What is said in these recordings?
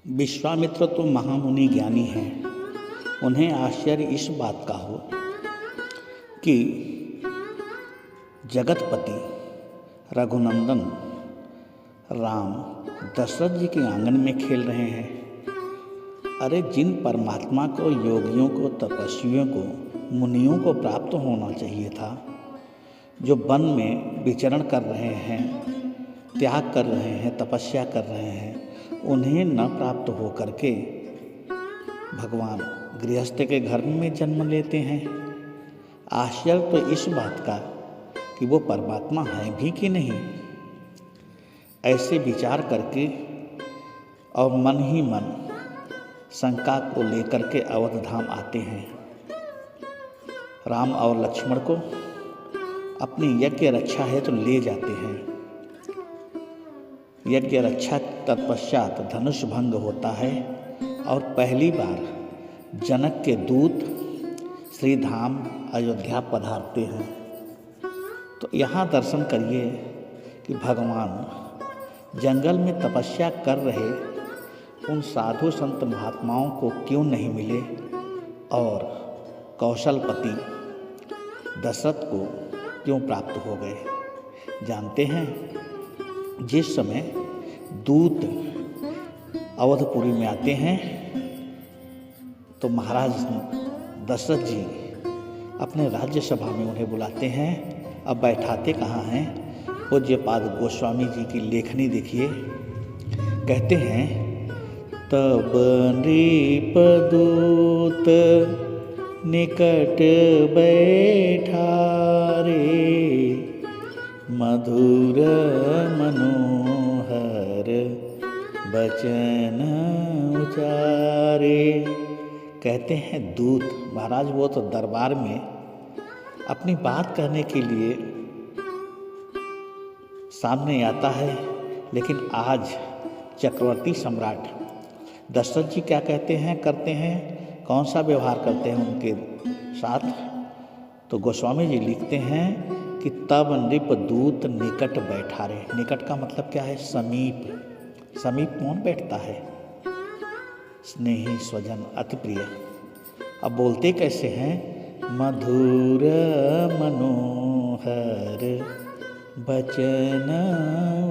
विश्वामित्र तो महामुनि ज्ञानी हैं। उन्हें आश्चर्य इस बात का हो कि जगतपति रघुनंदन राम दशरथ जी के आंगन में खेल रहे हैं। अरे जिन परमात्मा को, योगियों को, तपस्वियों को, मुनियों को प्राप्त होना चाहिए था, जो वन में विचरण कर रहे हैं, त्याग कर रहे हैं, तपस्या कर रहे हैं, उन्हें न प्राप्त हो करके भगवान गृहस्थ के घर में जन्म लेते हैं। आश्चर्य तो इस बात का कि वो परमात्मा है भी कि नहीं। ऐसे विचार करके और मन ही मन शंका को लेकर के अवध धाम आते हैं। राम और लक्ष्मण को अपनी यज्ञ रक्षा है तो ले जाते हैं। यज्ञ रक्षा तत्पश्चात धनुष भंग होता है और पहली बार जनक के दूत श्री धाम अयोध्या पधारते हैं। तो यहाँ दर्शन करिए कि भगवान जंगल में तपस्या कर रहे उन साधु संत महात्माओं को क्यों नहीं मिले और कौशलपति दशरथ को क्यों प्राप्त हो गए। जानते हैं, जिस समय दूत अवधपुरी में आते हैं तो महाराज दशरथ जी अपने राज्यसभा में उन्हें बुलाते हैं। अब बैठाते कहाँ हैं, पूज्यपाद गोस्वामी जी की लेखनी देखिए। कहते हैं, तब नृपदूत निकट बैठा रे, मधुर मनोहर बचन उचारे। कहते हैं दूत, महाराज वो तो दरबार में अपनी बात करने के लिए सामने आता है, लेकिन आज चक्रवर्ती सम्राट दशरथ जी क्या कहते हैं, करते हैं, कौन सा व्यवहार करते हैं उनके साथ। तो गोस्वामी जी लिखते हैं कि तब नृपदूत निकट बैठा रे। निकट का मतलब क्या है? समीप। समीप कौन बैठता है? स्नेही, स्वजन, अति प्रिय। अब बोलते कैसे हैं? मधुर मनोहर बचन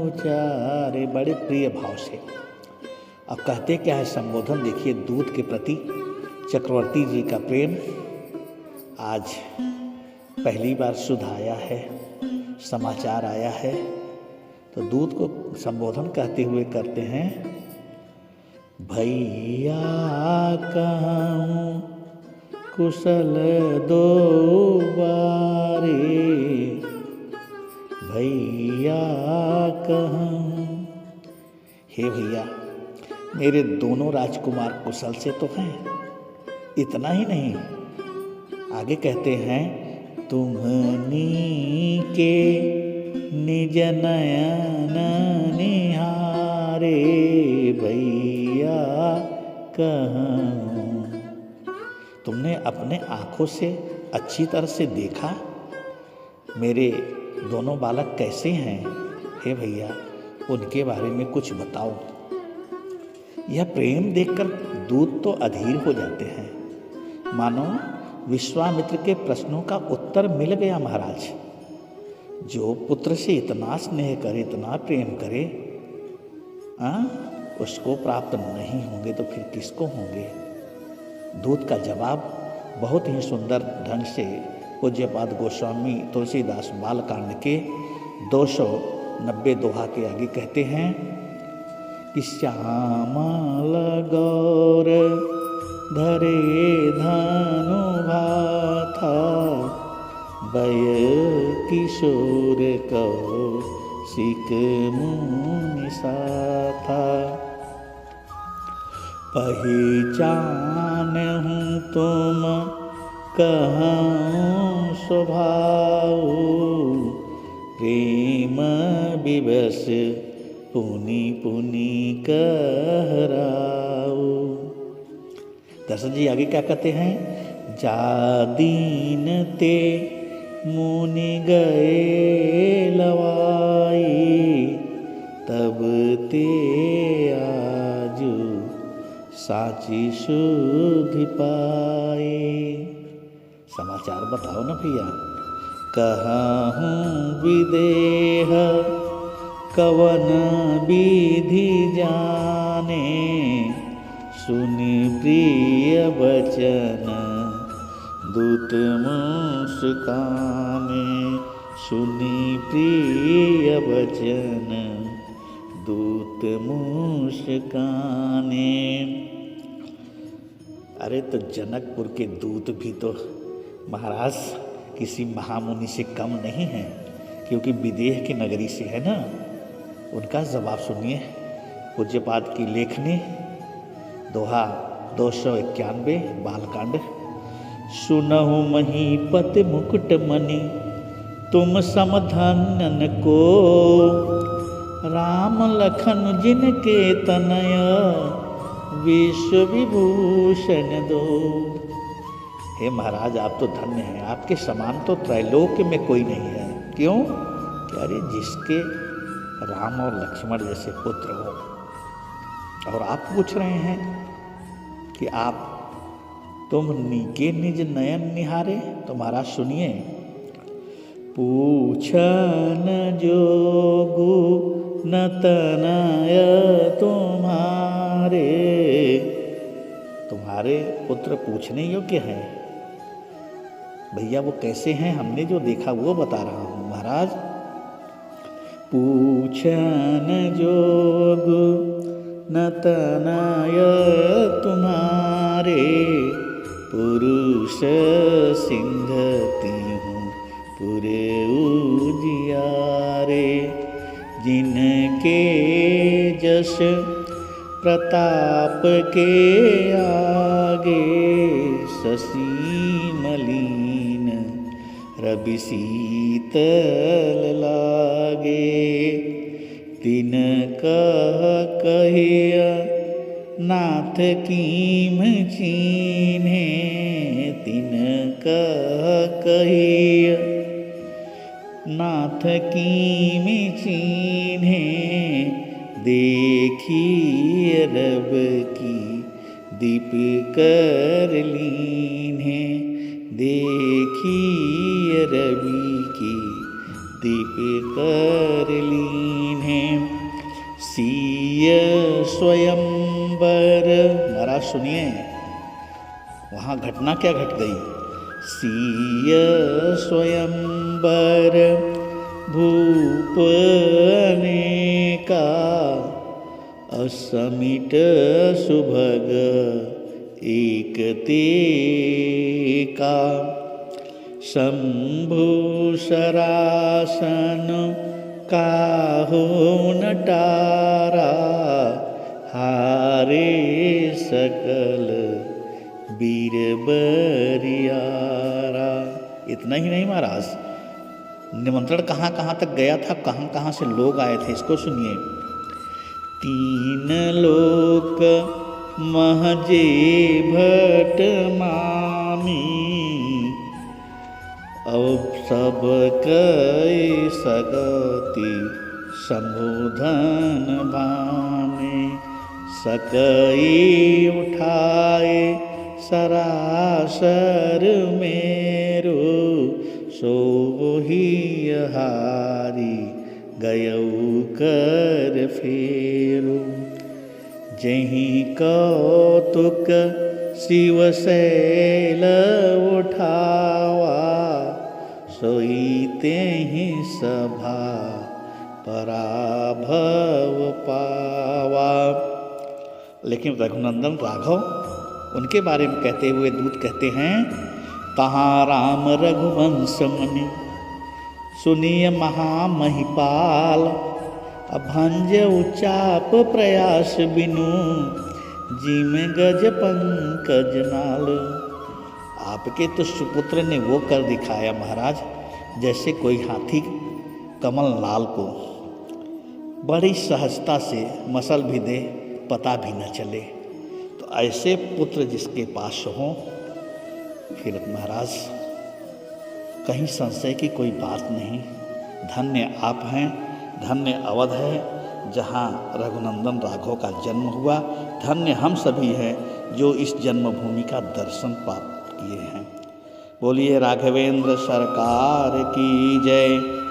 उचारे, बड़े प्रिय भाव से। अब कहते क्या है संबोधन देखिए, दूत के प्रति चक्रवर्ती जी का प्रेम आज पहली बार सुध आया है, समाचार आया है। तो दूत को संबोधन कहते हुए करते हैं, भैया कहूँ कुशल दो बारे, भैया कहूँ। हे भैया, मेरे दोनों राजकुमार कुशल से तो हैं। इतना ही नहीं, आगे कहते हैं, तुम्हनी के निज नयन निहारे, भैया कहूँ। तुमने अपने आँखों से अच्छी तरह से देखा मेरे दोनों बालक कैसे हैं। हे भैया, उनके बारे में कुछ बताओ। यह प्रेम देखकर दूत तो अधीर हो जाते हैं, मानो विश्वामित्र के प्रश्नों का उत्तर मिल गया। महाराज, जो पुत्र से इतना स्नेह करे, इतना प्रेम करे, उसको प्राप्त नहीं होंगे तो फिर किसको होंगे। दूत का जवाब बहुत ही सुंदर ढंग से पूज्यपाद गोस्वामी तुलसीदास बालकांड के 290 दोहा के आगे कहते हैं कि श्यामल गौर धरे धनु भाथा, बय किशोर कौशिक मुनि साथा। पहचान हूँ तुम कहूँ स्वभाव, प्रेम विवश पुनि पुनि कहराओ। दशरथ जी आगे क्या कहते हैं, जादीन ते मुनि गए लवाई, तब ते आजू साची शुद्धि पाए। समाचार बताओ ना भैया। कहूँ विदेह कवन विधि जाने, सुनि प्रिय वचन दूत मुस्काने। सुनि प्रिय वचन दूत मुस्काने। अरे तो जनकपुर के दूत भी तो महाराज किसी महामुनि से कम नहीं है, क्योंकि विदेह की नगरी से है ना। उनका जवाब सुनिए। पूज्यपाद की लेखनी दोहा 291 बालकांड। सुनहु महीपति मुकुट मणि, तुम समधन्यन को, राम लखन जिनके तनय, विश्व विभूषण दो। हे महाराज आप तो धन्य हैं, आपके समान तो त्रैलोक्य में कोई नहीं है। क्यों? कि अरे जिसके राम और लक्ष्मण जैसे पुत्र हो। और आप पूछ रहे हैं कि आप तुम नीके निज नयन निहारे। तो महाराज सुनिए। पूछन जोगु न तनय तुम्हारे। तुम्हारे पुत्र पूछने योग्य हैं भैया। वो कैसे हैं हमने जो देखा वो बता रहा हूँ महाराज। पूछन जोगु न तनय तुम्हारे, पुरुष सिंधति हूँ पुरे उजियारे। जिनके जस प्रताप के आगे, शशि मलिन रवि शीतल लागे। तिनकह कहिय नाथ कीम चीन्हे, तिनकह कहिय नाथ कीम चीन्हे। देखिए रब की दीप कर लीन्हे, देखिए रवि की दीप कर लीन्हे। सीय स्वयंवर। महाराज सुनिए वहाँ घटना क्या घट गई। सीय स्वयंवर भूप अनेका, असमिट सुभग एक तेका। शंभु सरासन काहू न टारा, हारे सकल वीर बरियारा। इतना ही नहीं महाराज, निमंत्रण कहाँ कहाँ तक गया था, कहाँ कहाँ से लोग आए थे, इसको सुनिए। तीन लोक महजे भट मामी, अब सब कई सगति संबोधन भाने। सकई उठाए सरासर मेरो, सोही हारी गयऊ कर फेरो। जहीं कौतुक शिवशैल उठावा, सोई तेहि सभा पराभव पावा। लेकिन रघुनंदन राघव उनके बारे में कहते हुए दूत कहते हैं, तहाँ राम रघुवंश मुनि सुनिय महामहिपाल, अभंज उचाप प्रयास बिनु, जिम गज पंकज नाल। आपके तो सुपुत्र ने वो कर दिखाया महाराज, जैसे कोई हाथी कमल लाल को बड़ी सहजता से मसल भी दे, पता भी न चले। तो ऐसे पुत्र जिसके पास हों, फिर महाराज कहीं संशय की कोई बात नहीं। धन्य आप हैं, धन्य अवध है जहाँ रघुनंदन राघव का जन्म हुआ। धन्य हम सभी हैं जो इस जन्मभूमि का दर्शन प्राप्त किए हैं। बोलिए राघवेंद्र सरकार की जय।